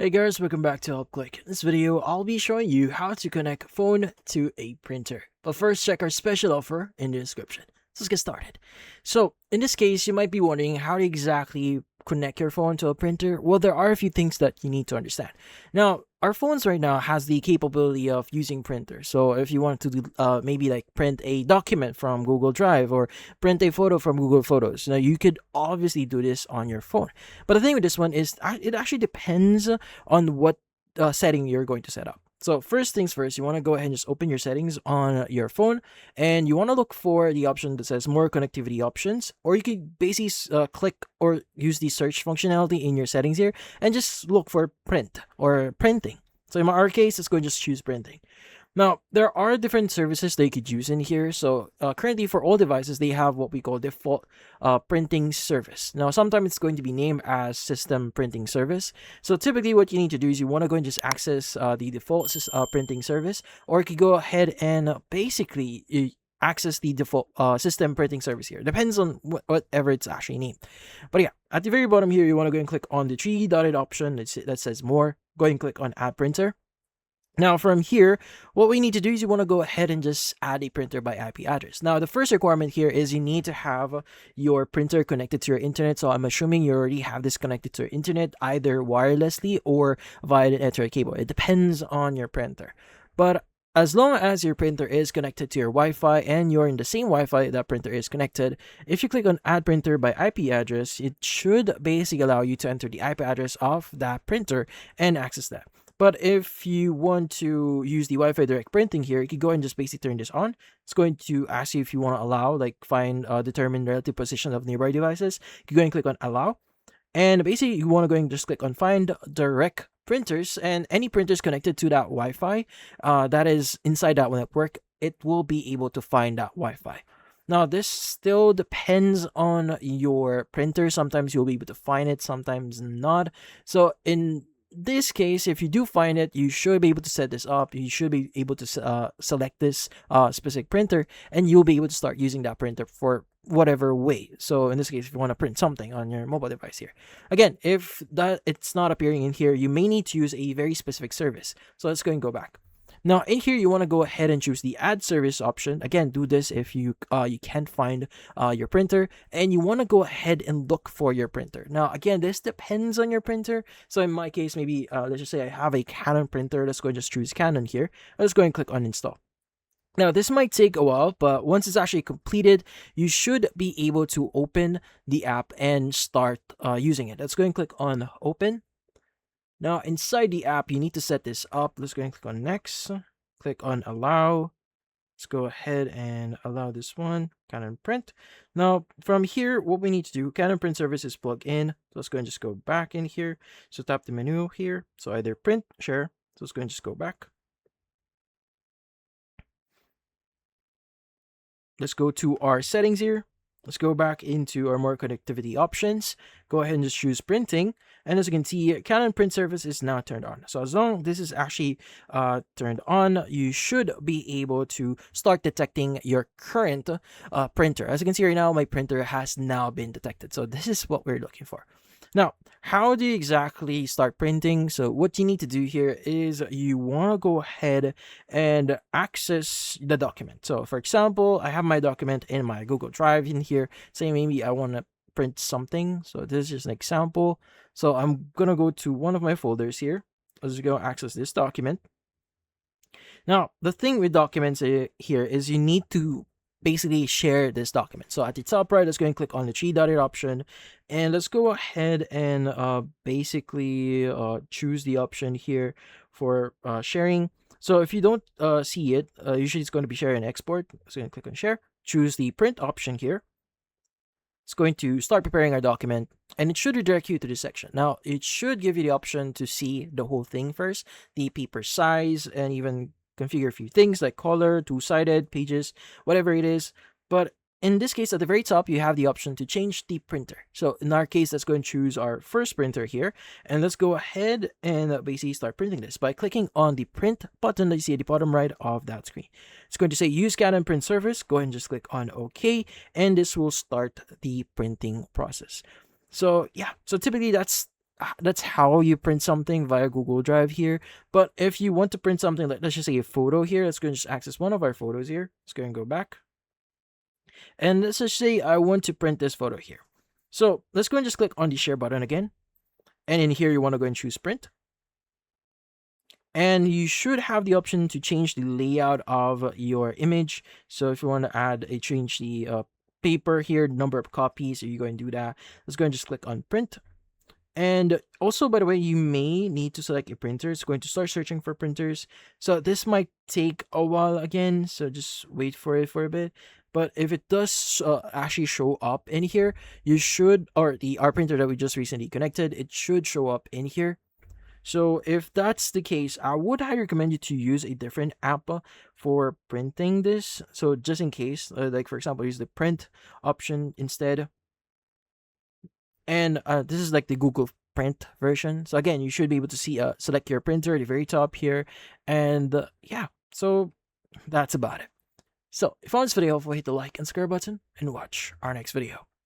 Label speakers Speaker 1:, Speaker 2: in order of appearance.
Speaker 1: Hey guys, welcome back to HelpClick. In this video, I'll be showing you how to connect phone to a printer. But first, check our special offer in the description. So let's get started. So in this case, you might be wondering how to exactly connect your phone to a printer. Well, there are a few things that you need to understand. Now, our phones right now has the capability of using printers. So if you want to do, maybe like print a document from Google Drive or print a photo from Google Photos, now you could obviously do this on your phone. But the thing with this one is it actually depends on what setting you're going to set up. So first things first, you want to go ahead and just open your settings on your phone, and you want to look for the option that says more connectivity options, or you could basically click or use the search functionality in your settings here and just look for print or printing. So in our case, let's go and just choose printing. Now, there are different services they could use in here. So currently for all devices, they have what we call default printing service. Now, sometimes it's going to be named as system printing service. So typically what you need to do is you want to go and just access the default printing service, or you could go ahead and basically access the default system printing service here. Depends on whatever it's actually named. But yeah, at the very bottom here, you want to go and click on the three dotted option that says more. Go ahead and click on add printer. Now from here, what we need to do is you want to go ahead and just add a printer by IP address. Now the first requirement here is you need to have your printer connected to your internet. So I'm assuming you already have this connected to your internet either wirelessly or via the Ethernet cable. It depends on your printer. But as long as your printer is connected to your Wi-Fi and you're in the same Wi-Fi that printer is connected, if you click on add printer by IP address, it should basically allow you to enter the IP address of that printer and access that. But if you want to use the Wi-Fi direct printing here, you can go and just basically turn this on. It's going to ask you if you want to allow, like find determine relative position of nearby devices. You can go and click on allow. And basically you want to go and just click on find direct printers, and any printers connected to that Wi-Fi that is inside that network, it will be able to find that Wi-Fi. Now, this still depends on your printer. Sometimes you'll be able to find it, sometimes not. So in this case, if you do find it, you should be able to set this up. You should be able to select this specific printer, and you'll be able to start using that printer for whatever way. So in this case, if you want to print something on your mobile device here, again, if that it's not appearing in here, you may need to use a very specific service. So let's go and go back. Now in here, you want to go ahead and choose the add service option. Again, do this if you can't find your printer, and you want to go ahead and look for your printer. Now again, this depends on your printer. So in my case, maybe let's just say I have a Canon printer. Let's go and just choose Canon here. Let's go and click on install. Now, this might take a while, but once it's actually completed, you should be able to open the app and start using it. Let's go and click on open. Now, inside the app, you need to set this up. Let's go and click on next. Click on allow. Let's go ahead and allow this one, Canon print. Now, from here, what we need to do, Canon print service is plugged in. So let's go and just go back in here. So tap the menu here. So either print, share. So let's go and just go back. Let's go to our settings here. Let's go back into our more connectivity options. Go ahead and just choose printing. And as you can see, Canon print service is now turned on. So as long as this is actually turned on, you should be able to start detecting your current printer. As you can see right now, my printer has now been detected. So this is what we're looking for. Now, how do you exactly start printing? So what you need to do here is you want to go ahead and access the document. So for example, I have my document in my Google Drive in here. Say maybe I want to print something. So this is just an example. So I'm going to go to one of my folders here. Let's go access this document. Now, the thing with documents here is you need to basically share this document. So at the top right, let's go and click on the three dotted option, and let's go ahead and basically choose the option here for sharing. So if you don't see it, usually it's going to be share and export. So I'm going to click on share, choose the print option here. It's going to start preparing our document, and it should redirect you to this section. Now, it should give you the option to see the whole thing first, the paper size, and even configure a few things like color, two-sided, pages, whatever it is. But in this case, at the very top, you have the option to change the printer. So in our case, let's go and choose our first printer here. And let's go ahead and basically start printing this by clicking on the print button that you see at the bottom right of that screen. It's going to say use Canon print service. Go ahead and just click on OK. And this will start the printing process. So yeah, so typically that's that's how you print something via Google Drive here. But if you want to print something like, let's just say a photo here, let's go and just access one of our photos here. Let's go and go back. And let's just say I want to print this photo here. So let's go and just click on the share button again. And in here, you want to go and choose print. And you should have the option to change the layout of your image. So if you want to change the paper here, number of copies, so you go and do that. Let's go and just click on print. And also, by the way, you may need to select a printer. It's going to start searching for printers. So this might take a while again. So just wait for it for a bit. But if it does actually show up in here, you should, or our printer that we just recently connected, it should show up in here. So if that's the case, I would highly recommend you to use a different app for printing this. So just in case, like for example, use the print option instead. And this is like the Google Print version. So again, you should be able to see select your printer at the very top here. And yeah, so that's about it. So if you found this video helpful, hit the like and subscribe button and watch our next video.